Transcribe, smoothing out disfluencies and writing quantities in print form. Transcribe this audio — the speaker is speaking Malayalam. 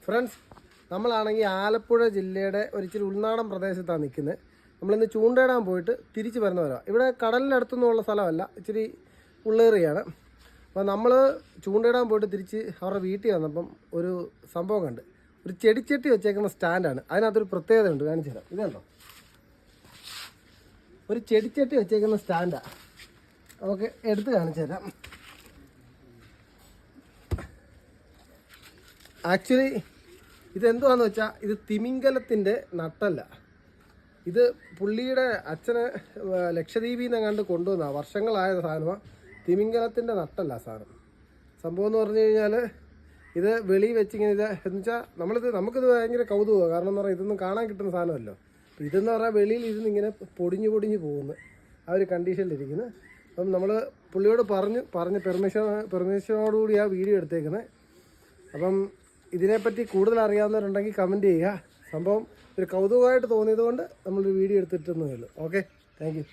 ഫ്രണ്ട്സ്, നമ്മളാണെങ്കിൽ ആലപ്പുഴ ജില്ലയുടെ ഒരിച്ചിരി ഉൾനാടൻ പ്രദേശത്താണ് നിൽക്കുന്നത്. നമ്മളിന്ന് ചൂണ്ടയിടാൻ പോയിട്ട് തിരിച്ച് വരുന്ന വരാം. ഇവിടെ കടലിനടുത്തൊന്നുമുള്ള സ്ഥലമല്ല, ഇച്ചിരി ഉള്ളേറിയാണ്. അപ്പോൾ നമ്മൾ ചൂണ്ടയിടാൻ പോയിട്ട് തിരിച്ച് അവരുടെ വീട്ടിൽ വന്നപ്പം ഒരു സംഭവം കണ്ട്. ഒരു ചെടിച്ചട്ടി വെച്ചേക്കുന്ന സ്റ്റാൻഡാണ്. അതിനകത്തൊരു പ്രത്യേകതയുണ്ട്, കാണിച്ചു തരാം. ഇതുണ്ടോ, ഒരു ചെടിച്ചട്ടി വെച്ചേക്കുന്ന സ്റ്റാൻഡാണ്. നമുക്ക് എടുത്ത് കാണിച്ചു തരാം. ആക്ച്വലി ഇതെന്തുവാന്ന് വെച്ചാൽ ഇത് തിമിംഗലത്തിൻ്റെ നട്ടല്ല. ഇത് പുള്ളിയുടെ അച്ഛന് ലക്ഷദ്വീപിൽ നിന്ന് കണ്ട് കൊണ്ടുവന്ന വർഷങ്ങളായ സാധനമാണ്. തിമിംഗലത്തിൻ്റെ നട്ടല്ല സാധനം. സംഭവം എന്ന് പറഞ്ഞു കഴിഞ്ഞാൽ ഇത് വെളി വെച്ചിങ്ങനെ ഇത് എന്ന് വെച്ചാൽ നമുക്കിത് ഭയങ്കര കൗതുകമാണ്. കാരണം എന്ന് പറഞ്ഞാൽ ഇതൊന്നും കാണാൻ കിട്ടുന്ന സാധനമല്ലോ. ഇതെന്ന് പറഞ്ഞാൽ വെളിയിൽ ഇരുന്ന് ഇങ്ങനെ പൊടിഞ്ഞു പോകുന്നു, ആ ഒരു കണ്ടീഷനിലിരിക്കുന്നു. അപ്പം നമ്മൾ പുള്ളിയോട് പറഞ്ഞ് പെർമിഷനോടുകൂടി ആ വീഡിയോ എടുത്തേക്കുന്നത്. അപ്പം ഇതിനെപ്പറ്റി കൂടുതൽ അറിയാവുന്നവരുണ്ടെങ്കിൽ കമൻറ്റ് ചെയ്യുക. സംഭവം ഒരു കൗതുകമായിട്ട് തോന്നിയത് കൊണ്ട് നമ്മളൊരു വീഡിയോ എടുത്തിട്ടൊന്നുമേ ഉള്ളൂ. Okay, thank you.